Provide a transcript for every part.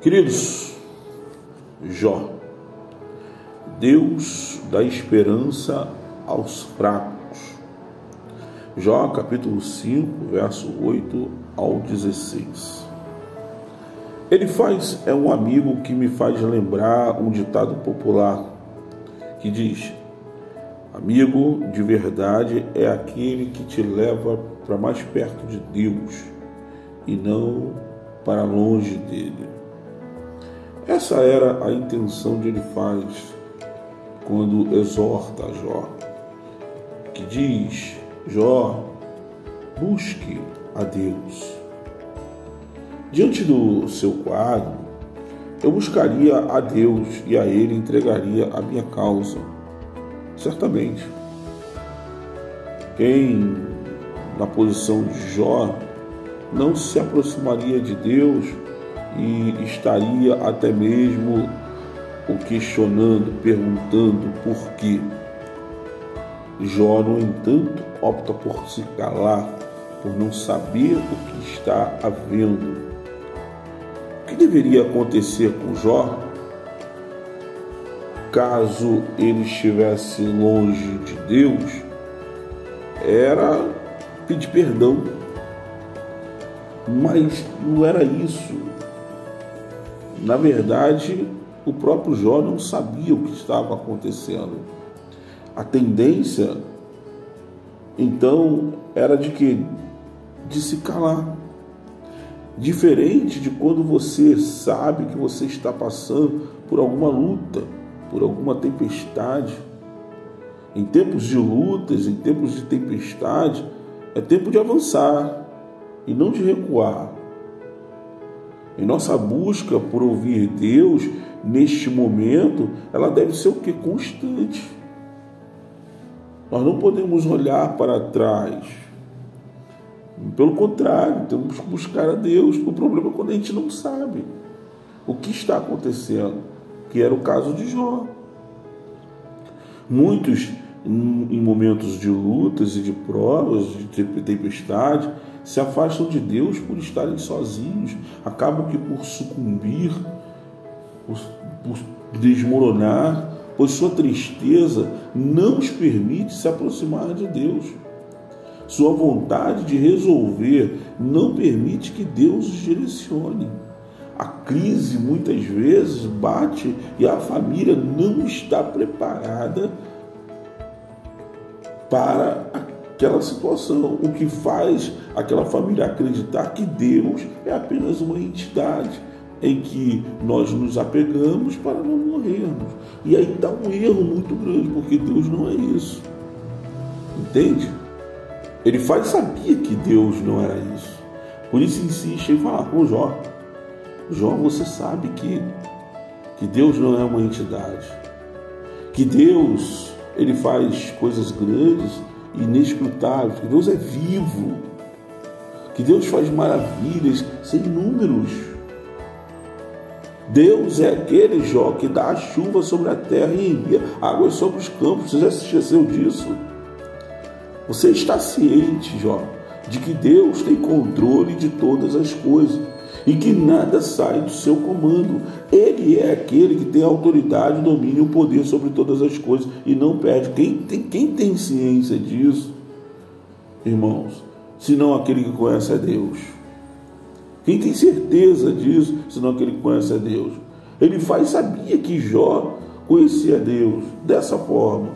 Queridos, Jó, Deus dá esperança aos fracos. Jó, capítulo 5, verso 8 ao 16. Ele é um amigo que me faz lembrar um ditado popular que diz: amigo de verdade é aquele que te leva para mais perto de Deus e não para longe dele. Essa era a intenção de Elifaz quando exorta a Jó, que diz: Jó, busque a Deus. Diante do seu quadro, eu buscaria a Deus e a Ele entregaria a minha causa. Certamente. Quem, na posição de Jó, não se aproximaria de Deus e estaria até mesmo o questionando, perguntando por quê. Jó, no entanto, opta por se calar, por não saber o que está havendo. O que deveria acontecer com Jó, caso ele estivesse longe de Deus, era pedir perdão. Mas não era isso. Na verdade, o próprio Jó não sabia o que estava acontecendo. A tendência, então, era de se calar. Diferente de quando você sabe que você está passando por alguma luta, por alguma tempestade. Em tempos de lutas, em tempos de tempestade, é tempo de avançar e não de recuar. Em nossa busca por ouvir Deus, neste momento, ela deve ser o quê? Constante. Nós não podemos olhar para trás. Pelo contrário, temos que buscar a Deus. O problema é quando a gente não sabe o que está acontecendo, que era o caso de Jó. Muitos, em momentos de lutas e de provas, de tempestade, se afastam de Deus por estarem sozinhos, acabam que por sucumbir, por desmoronar, pois sua tristeza não os permite se aproximar de Deus. Sua vontade de resolver não permite que Deus os direcione. A crise muitas vezes bate e a família não está preparada para aquela situação, o que faz aquela família acreditar que Deus é apenas uma entidade em que nós nos apegamos para não morrermos. E aí dá um erro muito grande, porque Deus não é isso. Entende? Elifaz sabia que Deus não era isso. Por isso insiste em falar com Jó. Jó, você sabe que Deus não é uma entidade. Que Deus, Ele faz coisas grandes, inescrutáveis, que Deus é vivo, que Deus faz maravilhas sem números. Deus é aquele, Jó, que dá a chuva sobre a terra e envia águas sobre os campos. Você já se esqueceu disso? Você está ciente, Jó, de que Deus tem controle de todas as coisas e que nada sai do seu comando. Ele é aquele que tem autoridade, domínio e o poder sobre todas as coisas e não perde. Quem tem ciência disso, irmãos, senão aquele que conhece a Deus? Quem tem certeza disso, senão aquele que conhece a Deus? Elifaz sabia que Jó conhecia Deus dessa forma.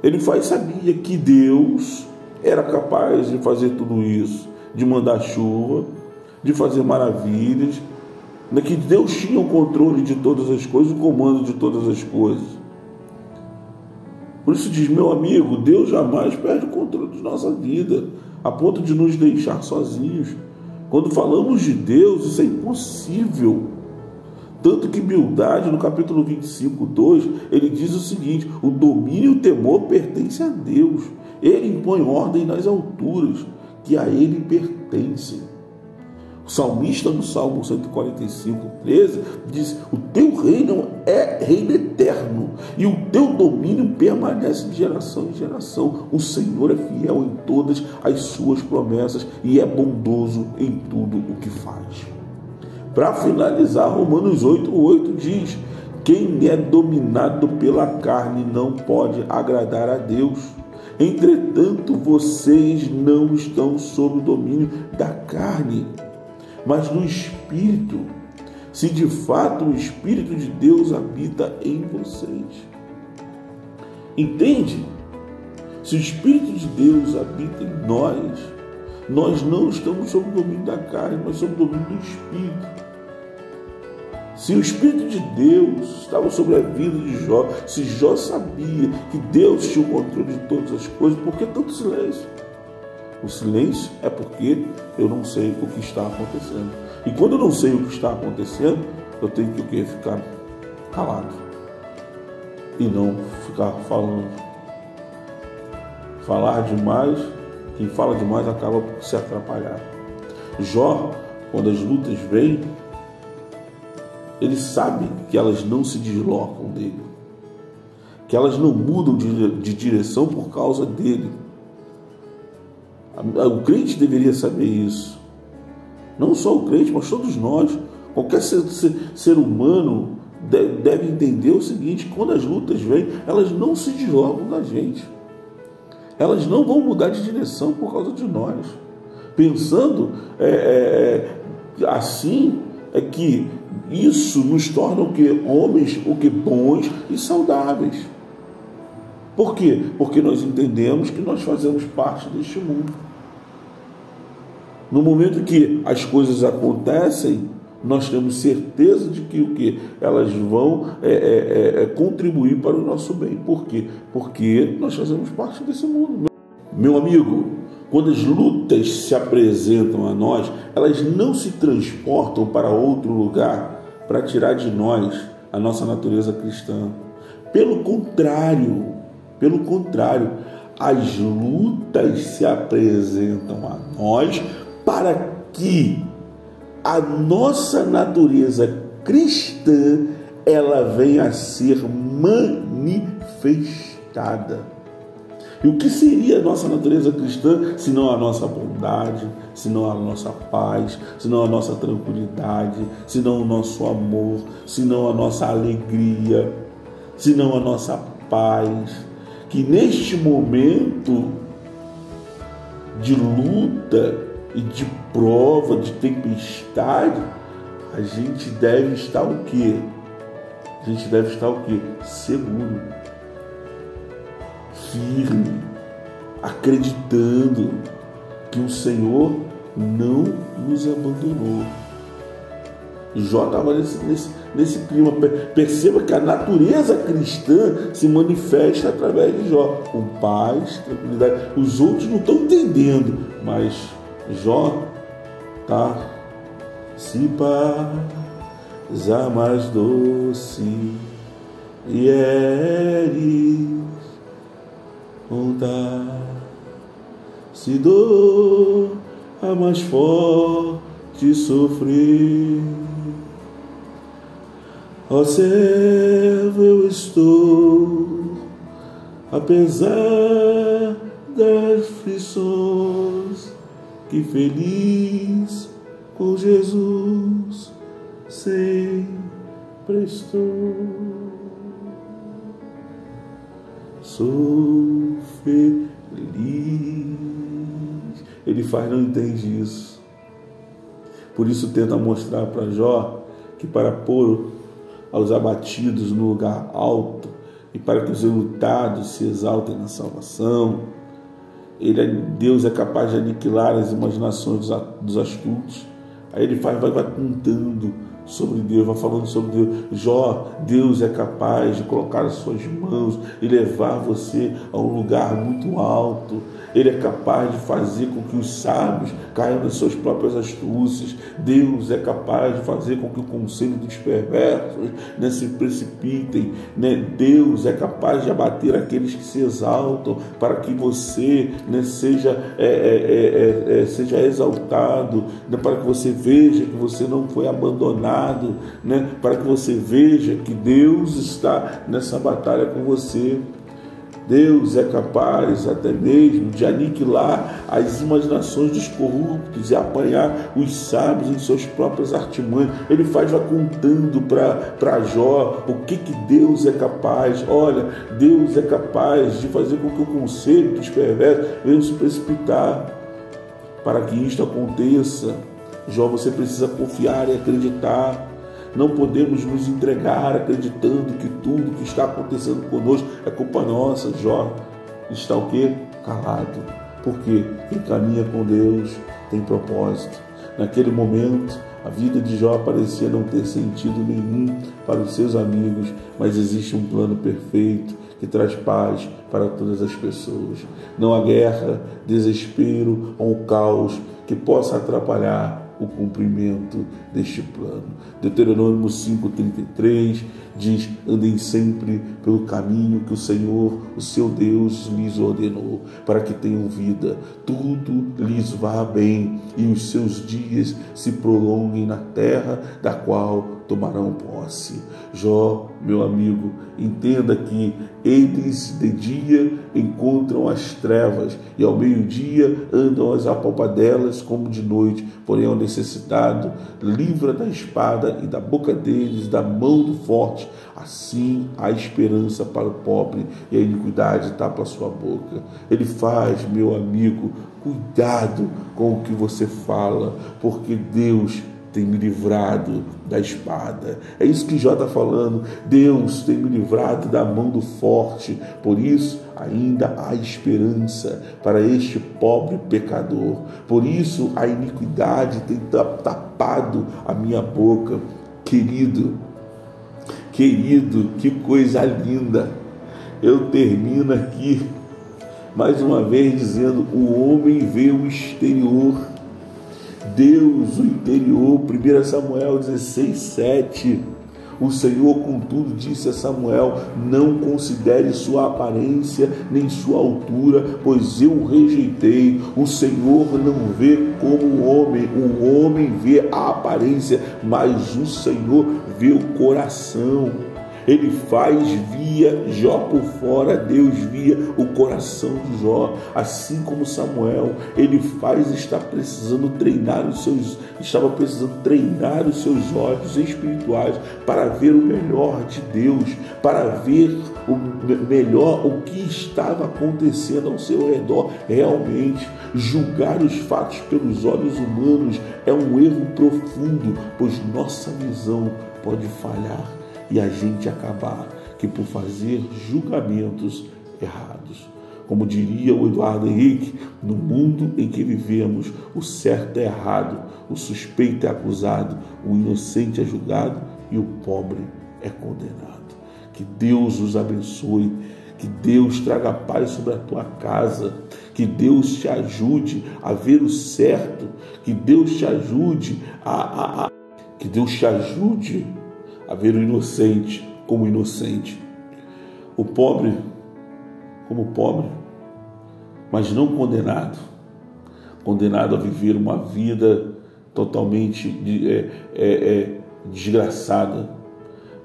Elifaz sabia que Deus era capaz de fazer tudo isso, de mandar chuva, de fazer maravilhas, que Deus tinha o controle de todas as coisas, o comando de todas as coisas. Por isso diz, meu amigo, Deus jamais perde o controle de nossa vida, a ponto de nos deixar sozinhos. Quando falamos de Deus, isso é impossível. Tanto que Bildade, no capítulo 25, 2, ele diz o seguinte: o domínio e o temor pertencem a Deus. Ele impõe ordem nas alturas, que a Ele pertencem. O salmista, no Salmo 145:13, diz: o teu reino é reino eterno e o teu domínio permanece de geração em geração. O Senhor é fiel em todas as suas promessas e é bondoso em tudo o que faz. Para finalizar, Romanos 8:8 diz: quem é dominado pela carne não pode agradar a Deus. Entretanto, vocês não estão sob o domínio da carne, mas do Espírito, se de fato o Espírito de Deus habita em vocês. Entende? Se o Espírito de Deus habita em nós não estamos sob o domínio da carne, mas sob o domínio do Espírito. Se o Espírito de Deus estava sobre a vida de Jó, se Jó sabia que Deus tinha o controle de todas as coisas, por que tanto silêncio? O silêncio é porque eu não sei o que está acontecendo. E quando eu não sei o que está acontecendo, eu tenho que ficar calado e não ficar falando. Falar demais, quem fala demais acaba por se atrapalhar. Jó, quando as lutas vêm, ele sabe que elas não se deslocam dele, que elas não mudam de direção por causa dele. O crente deveria saber isso. Não só o crente, mas todos nós. Qualquer ser humano deve entender o seguinte: quando as lutas vêm, elas não se deslocam da gente. Elas não vão mudar de direção por causa de nós. Pensando assim, é que isso nos torna o que? Homens bons e saudáveis. Por quê? Porque nós entendemos que nós fazemos parte deste mundo. No momento que as coisas acontecem, nós temos certeza de que o quê? Elas vão contribuir para o nosso bem. Por quê? Porque nós fazemos parte desse mundo. Meu amigo, quando as lutas se apresentam a nós, elas não se transportam para outro lugar para tirar de nós a nossa natureza cristã. Pelo contrário, as lutas se apresentam a nós para que a nossa natureza cristã ela venha a ser manifestada. E o que seria a nossa natureza cristã, senão a nossa bondade, senão a nossa paz, senão a nossa tranquilidade, senão o nosso amor, senão a nossa alegria, senão a nossa paz? Que neste momento de luta e de prova, de tempestade, a gente deve estar o quê? A gente deve estar o quê? Seguro, firme, acreditando que o Senhor não nos abandonou. Jó estava nesse clima. Perceba que a natureza cristã se manifesta através de Jó, com paz, tranquilidade. Os outros não estão entendendo, mas Jó está se paz a mais doce e se dor a mais forte sofrer. Ó servo eu estou, apesar das aflições, que feliz com Jesus sempre estou. Sou feliz. Ele não entende isso. Por isso tenta mostrar para Jó que para pôr aos abatidos no lugar alto e para que os enlutados se exaltem na salvação, Deus é capaz de aniquilar as imaginações dos astutos. Aí ele vai contando sobre Deus, vai falando sobre Deus. Jó, Deus é capaz de colocar as suas mãos e levar você a um lugar muito alto. Ele é capaz de fazer com que os sábios caiam nas suas próprias astúcias. Deus é capaz de fazer com que o conselho dos perversos se precipitem. Deus é capaz de abater aqueles que se exaltam, para que você seja exaltado, para que você veja que você não foi abandonado, para que você veja que Deus está nessa batalha com você. Deus é capaz até mesmo de aniquilar as imaginações dos corruptos e apanhar os sábios em suas próprias artimanhas. Ele vai contando para Jó o que Deus é capaz. Olha, Deus é capaz de fazer com que o conselho dos perversos venha se precipitar. Para que isto aconteça, Jó, você precisa confiar e acreditar. Não podemos nos entregar acreditando que tudo que está acontecendo conosco é culpa nossa. Jó está o quê? Calado. Porque quem caminha com Deus tem propósito. Naquele momento, a vida de Jó parecia não ter sentido nenhum para os seus amigos, mas existe um plano perfeito que traz paz para todas as pessoas. Não há guerra, desespero ou caos que possa atrapalhar o cumprimento deste plano. Deuteronômio 5,33 diz: andem sempre pelo caminho que o Senhor, o seu Deus, lhes ordenou, para que tenham vida, tudo lhes vá bem e os seus dias se prolonguem na terra da qual tomarão posse. Jó, meu amigo, entenda que eles de dia encontram as trevas e ao meio-dia andam as apalpadelas como de noite, porém ao necessitado livra da espada e da boca deles, da mão do forte. Assim há esperança para o pobre e a iniquidade tapa a sua boca. Ele faz, meu amigo, cuidado com o que você fala, porque Deus tem me livrado da espada. É isso que Jó está falando. Deus tem me livrado da mão do forte. Por isso, ainda há esperança para este pobre pecador. Por isso, a iniquidade tem tapado a minha boca. Querido, que coisa linda. Eu termino aqui, mais uma vez, dizendo: o homem vê o exterior, Deus o interior. 1 Samuel 16:7. O Senhor, contudo, disse a Samuel: não considere sua aparência nem sua altura, pois eu o rejeitei. O Senhor não vê como o homem vê a aparência, mas o Senhor vê o coração. Ele faz via Jó por fora, Deus via o coração de Jó. Assim como Samuel, ele estava precisando treinar os seus olhos espirituais para ver o melhor de Deus, para ver o que estava acontecendo ao seu redor realmente. Julgar os fatos pelos olhos humanos é um erro profundo, pois nossa visão pode falhar e a gente acabar por fazer julgamentos errados. Como diria o Eduardo Henrique, no mundo em que vivemos, o certo é errado, o suspeito é acusado, o inocente é julgado e o pobre é condenado. Que Deus os abençoe, que Deus traga paz sobre a tua casa, que Deus te ajude a ver o certo, que Deus te ajude a ver o inocente como inocente, o pobre como pobre, mas não condenado a viver uma vida totalmente desgraçada,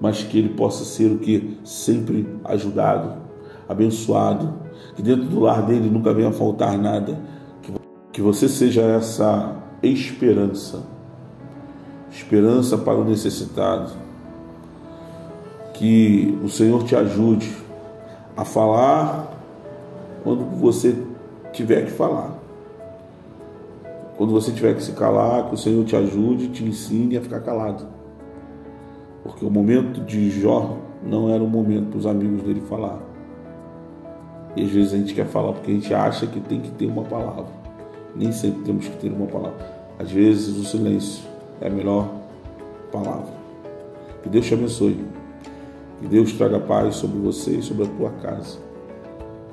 mas que ele possa ser o que? Sempre ajudado, abençoado, que dentro do lar dele nunca venha a faltar nada, que você seja essa esperança para o necessitado. Que o Senhor te ajude a falar quando você tiver que falar. Quando você tiver que se calar, que o Senhor te ajude, te ensine a ficar calado. Porque o momento de Jó não era o momento para os amigos dele falar. E às vezes a gente quer falar porque a gente acha que tem que ter uma palavra. Nem sempre temos que ter uma palavra. Às vezes o silêncio é a melhor palavra. Que Deus te abençoe. Que Deus traga paz sobre você e sobre a tua casa.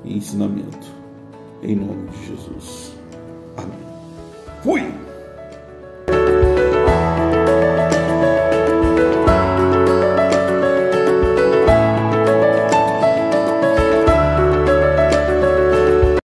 E ensinamento. Em nome de Jesus. Amém. Fui!